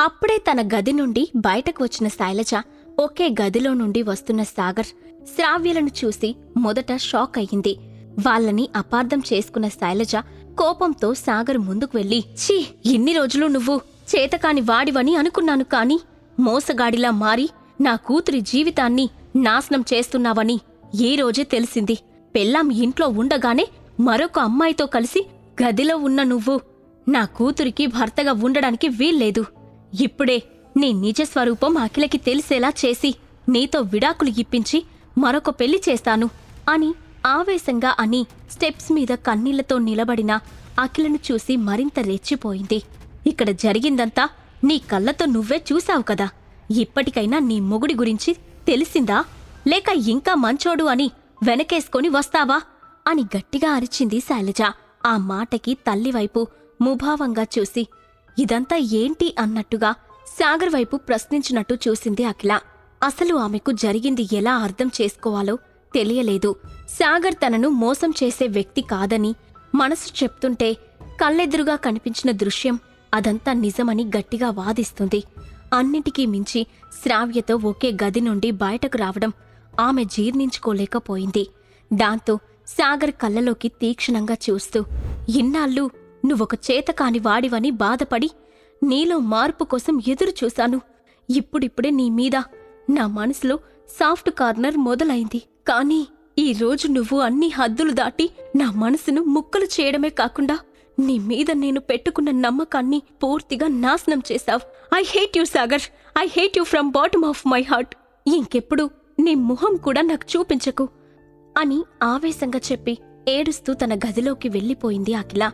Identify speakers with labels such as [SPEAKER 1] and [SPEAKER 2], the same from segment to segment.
[SPEAKER 1] అప్పుడే తన గది నుండి బయటకు వచ్చిన శైలజ ఒకే గదిలో నుండి వస్తున్న సాగర్, శ్రావ్యలను చూసి మొదట షాక్ అయ్యింది. వాళ్ళని అపార్థం చేసుకున్న శైలజ కోపంతో సాగర్ ముందుకు వెళ్లి, ఛీ, ఇన్ని రోజులు నువ్వు చేతకాని వాడివని అనుకున్నాను, కాని మోసగాడిలా మారి నా కూతురి జీవితాన్ని నాశనం చేస్తున్నావని ఈ రోజే తెలిసింది. పెళ్ళాం ఇంట్లో ఉండగానే మరొక అమ్మాయితో కలిసి గదిలో ఉన్న నువ్వు నా కూతురికి భర్తగా ఉండడానికి వీల్లేదు. ఇప్పుడే నీ నిజస్వరూపం అఖిలకి తెలిసేలా చేసి నీతో విడాకులు ఇప్పించి మరొక పెళ్లి చేస్తాను అని ఆవేశంగా అని స్టెప్స్ మీద కన్నీళ్లతో నిలబడిన అఖిలను చూసి మరింత రెచ్చిపోయింది. ఇక్కడ జరిగిందంతా నీ కళ్ళతో నువ్వే చూశావు కదా. ఇప్పటికైనా నీ మొగుడి గురించి తెలిసిందా, లేక ఇంకా మంచోడు అని వెనకేసుకొని వస్తావా అని గట్టిగా అరిచింది శైలజ. ఆ మాటకి తల్లివైపు ముభావంగా చూసి ఇదంతా ఏంటి అన్నట్టుగా సాగర్ వైపు ప్రశ్నించినట్టు చూసింది అఖిల. అసలు ఆమెకు జరిగింది ఎలా అర్థం చేసుకోవాలో తెలియలేదు. సాగర్ తనను మోసం చేసే వ్యక్తి కాదని మనసు చెప్తుంటే కళ్ళెదురుగా కనిపించిన దృశ్యం అదంతా నిజమని గట్టిగా వాదిస్తుంది. అన్నింటికీ మించి శ్రావ్యతో ఒకే గది నుండి బయటకు రావడం ఆమె జీర్ణించుకోలేకపోయింది. దాంతో సాగర్ కళ్ళలోకి తీక్షణంగా చూస్తూ, ఇన్నాళ్ళు నువ్వొక చేతకాని వాడివని బాధపడి నీలో మార్పు కోసం ఎదురు చూశాను. ఇప్పుడిప్పుడే నీ మీద నా మనసులో సాఫ్ట్ కార్నర్ మొదలైంది. కానీ ఈ రోజు నువ్వు అన్ని హద్దులు దాటి నా మనసును ముక్కలు చేయడమే కాకుండా నీ మీద నేను పెట్టుకున్న నమ్మకాన్ని పూర్తిగా నాశనం చేశావు. I hate you Sagar, I hate you from bottom of my heart. ఇంకెప్పుడు నీ ముఖం కూడా నాకు చూపించకు అని ఆవేశంగా చెప్పి ఏడుస్తూ తన గదిలోకి వెళ్ళిపోయింది అఖిల.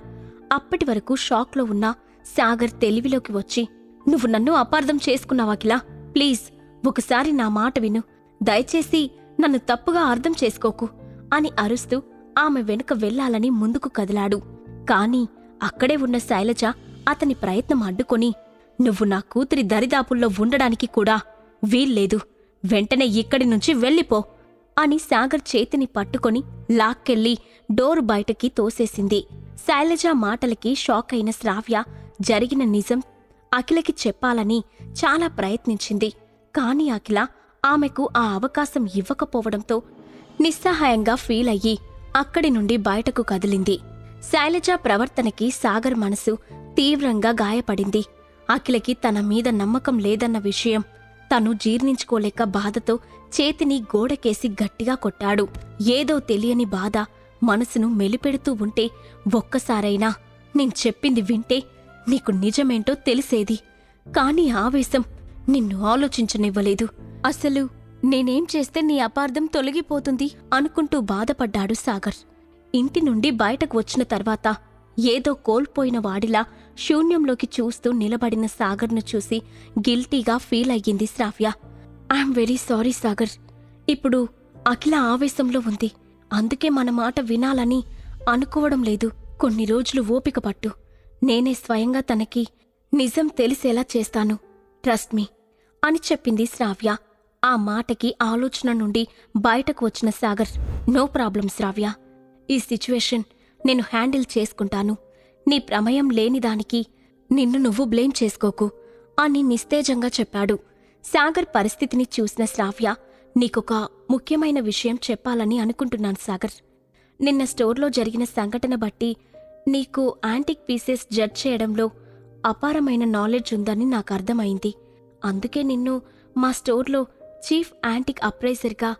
[SPEAKER 1] అప్పటి వరకు షాక్లో ఉన్న సాగర్ తెలివిలోకి వచ్చి, నువ్వు నన్ను అపార్థం చేసుకున్నావు అఖిల, ప్లీజ్ ఒకసారి నా మాట విను, దయచేసి నన్ను తప్పుగా అర్థం చేసుకోకు అని అరుస్తూ ఆమె వెనుక వెళ్లాలని ముందుకు కదిలాడు. కాని అక్కడే ఉన్న శైలజ అతని ప్రయత్నం అడ్డుకొని, నువ్వు నా కూతురి దరిదాపుల్లో ఉండడానికి కూడా వీల్లేదు, వెంటనే ఇక్కడి నుంచి వెళ్ళిపో అని సాగర్ చేతిని పట్టుకొని లాక్కెళ్లి డోరు బయటకి తోసేసింది. శైలజ మాటలకి షాక్ అయిన శ్రావ్య జరిగిన నిజం అఖిలకి చెప్పాలని చాలా ప్రయత్నించింది. కాని అఖిల ఆమెకు ఆ అవకాశం ఇవ్వకపోవడంతో నిస్సహాయంగా ఫీల్ అయ్యి అక్కడి నుండి బయటకు కదిలింది. శైలజ ప్రవర్తనకి సాగర్ మనసు తీవ్రంగా గాయపడింది. అఖిలకి తన మీద నమ్మకం లేదన్న విషయం తను జీర్ణించుకోలేక బాధతో చేతిని గోడకేసి గట్టిగా కొట్టాడు. ఏదో తెలియని బాధ మనసును మెలిపెడుతూ ఉంటే, ఒక్కసారైనా నేను చెప్పింది వింటే నీకు నిజమేంటో తెలిసేది. కాని ఆవేశం నిన్ను ఆలోచించనివ్వలేదు. అసలు నేనేం చేస్తే నీ అపార్థం తొలగిపోతుంది అనుకుంటూ బాధపడ్డాడు సాగర్. ఇంటి నుండి బయటకు వచ్చిన తర్వాత ఏదో కోల్పోయిన వాడిలా శూన్యంలోకి చూస్తూ నిలబడిన సాగర్ను చూసి గిల్టీగా ఫీల్ అయ్యింది శ్రావ్య. ఐఎమ్ వెరీ సారీ సాగర్, ఇప్పుడు అఖిల ఆవేశంలో ఉంది, అందుకే మన మాట వినాలని అనుకోవడం లేదు. కొన్ని రోజులు ఓపిక పట్టు, నేనే స్వయంగా తనకి నిజం తెలిసేలా చేస్తాను, ట్రస్ట్ మీ అని చెప్పింది శ్రావ్య. ఆ మాటకి ఆలోచన నుండి బయటకు వచ్చిన సాగర్, నో ప్రాబ్లం శ్రావ్య, ఈ సిచ్యువేషన్ నేను హ్యాండిల్ చేసుకుంటాను, నీ ప్రమేయం లేనిదానికి నిన్ను నువ్వు బ్లేమ్ చేసుకోకు అని నిస్తేజంగా చెప్పాడు. సాగర్ పరిస్థితిని చూసిన శ్రావ్య, నీకొక ముఖ్యమైన విషయం చెప్పాలని అనుకుంటున్నాను సాగర్. నిన్న స్టోర్లో జరిగిన సంఘటన బట్టి నీకు యాంటిక్ పీసెస్ జడ్జ్ చేయడంలో అపారమైన నాలెడ్జ్ ఉందని నాకు అర్థమైంది. అందుకే నిన్ను మా స్టోర్లో చీఫ్ యాంటిక్ అప్రైజర్గా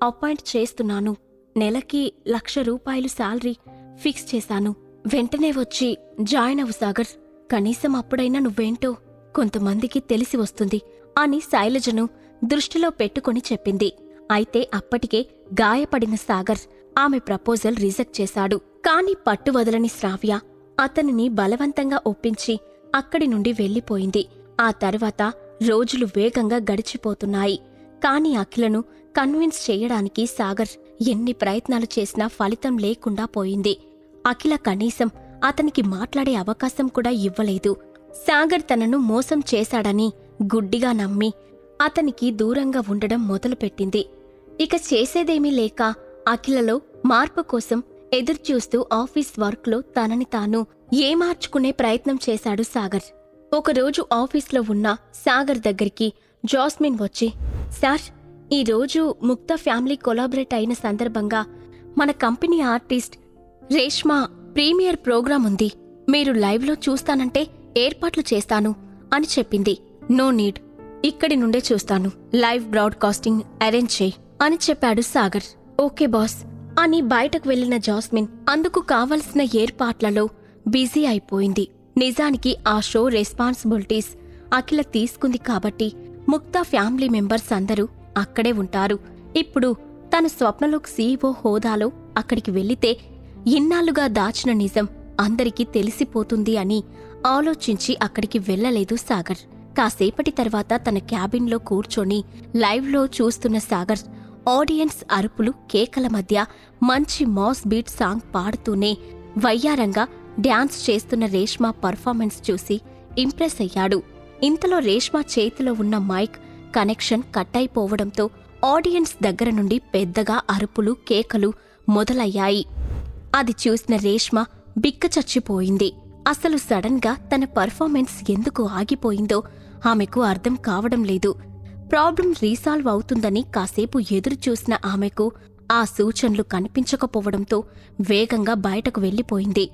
[SPEAKER 1] అపాయింట్ చేస్తున్నాను. నెలకి ₹1,00,000 శాలరీ ఫిక్స్ చేశాను. వెంటనే వచ్చి జాయిన్ అవు సాగర్, కనీసం అప్పుడైనా నువ్వేంటో కొంతమందికి తెలిసి వస్తుంది అని శైలజను దృష్టిలో పెట్టుకుని చెప్పింది. అయితే అప్పటికే గాయపడిన సాగర్ ఆమె ప్రపోజల్ రిజెక్ట్ చేశాడు. కాని పట్టువదలని శ్రావ్య అతనిని బలవంతంగా ఒప్పించి అక్కడి నుండి వెళ్ళిపోయింది. ఆ తర్వాత రోజులు వేగంగా గడిచిపోతున్నాయి. కాని అఖిలను కన్విన్స్ చెయ్యడానికి సాగర్ ఎన్ని ప్రయత్నాలు చేసినా ఫలితం లేకుండా పోయింది. అఖిల కనీసం అతనికి మాట్లాడే అవకాశం కూడా ఇవ్వలేదు. సాగర్ తనను మోసం చేశాడని గుడ్డిగా నమ్మి అతనికి దూరంగా ఉండడం మొదలుపెట్టింది. ఇక చేసేదేమీ లేక అఖిలలో మార్పు కోసం ఎదుర్చూస్తూ ఆఫీస్ వర్క్లో తనని తాను ఏమార్చుకునే ప్రయత్నం చేశాడు సాగర్. ఒకరోజు ఆఫీస్లో ఉన్న సాగర్ దగ్గరికి జాస్మిన్ వచ్చి, సార్, ఈరోజు ముక్తా ఫ్యామిలీ కొలాబరేట్ అయిన సందర్భంగా మన company artist Reshma premier programme ఉంది. మీరు లైవ్లో చూస్తానంటే ఏర్పాట్లు చేస్తాను అని చెప్పింది. నో నీడ్, ఇక్కడి నుండే చూస్తాను, లైవ్ బ్రాడ్కాస్టింగ్ అరేంజ్ చేయి అని చెప్పాడు సాగర్. ఓకే బాస్ అని బయటకు వెళ్లిన జాస్మిన్ అందుకు కావలసిన ఏర్పాట్లలో బిజీ అయిపోయింది. నిజానికి ఆ షో రెస్పాన్సిబిలిటీస్ అఖిల తీసుకుంది కాబట్టి ముక్తా ఫ్యామిలీ మెంబర్స్ అందరూ అక్కడే ఉంటారు. ఇప్పుడు తన స్వప్నలోక్ సీఈఓ హోదాలో అక్కడికి వెళ్లితే ఇన్నాళ్లుగా దాచిన నిజం అందరికీ తెలిసిపోతుంది అని ఆలోచించి అక్కడికి వెళ్లలేదు సాగర్. కాసేపటి తర్వాత తన క్యాబిన్లో కూర్చొని లైవ్లో చూస్తున్న సాగర్ ఆడియన్స్ అరుపులు కేకల మధ్య మంచి మాస్ బీట్ సాంగ్ పాడుతూనే వయ్యారంగా డ్యాన్స్ చేస్తున్న రేష్మా పర్ఫార్మెన్స్ చూసి ఇంప్రెస్ అయ్యాడు. ఇంతలో రేష్మా చేతిలో ఉన్న మైక్ కనెక్షన్ కట్ అయిపోవడంతో ఆడియన్స్ దగ్గర నుండి పెద్దగా అరుపులు కేకలు మొదలయ్యాయి. అది చూసిన రేష్మా బిక్కచచ్చిపోయింది. అసలు సడన్ గా తన పర్ఫార్మెన్స్ ఎందుకు ఆగిపోయిందో ఆమెకు అర్థం కావడం లేదు. ప్రాబ్లం రీసాల్వ్ అవుతుందని కాసేపు ఎదురు చూసిన ఆమెకు ఆ సూచనలు కనిపించకపోవడంతో వేగంగా బయటకు వెళ్లిపోయింది.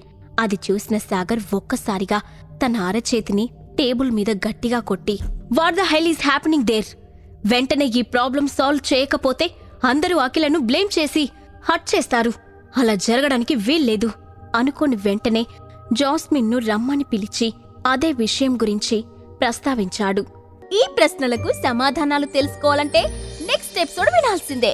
[SPEAKER 1] అది చూసిన సాగర్ ఒక్కసారిగా తన అరచేతిని టేబుల్ మీద గట్టిగా కొట్టి, what the hell is happening there? వెంటనే ఈ ప్రాబ్లం సాల్వ్ చేయకపోతే అందరూ అఖిలను బ్లేమ్ చేసి హర్ట్ చేస్తారు. అలా జరగడానికి వీల్లేదు అనుకోని వెంటనే జాస్మిన్ను రమ్మని పిలిచి అదే విషయం గురించి ప్రస్తావించాడు. ఈ ప్రశ్నలకు సమాధానాలు తెలుసుకోవాలంటే నెక్స్ట్ ఎపిసోడ్ వినాల్సిందే.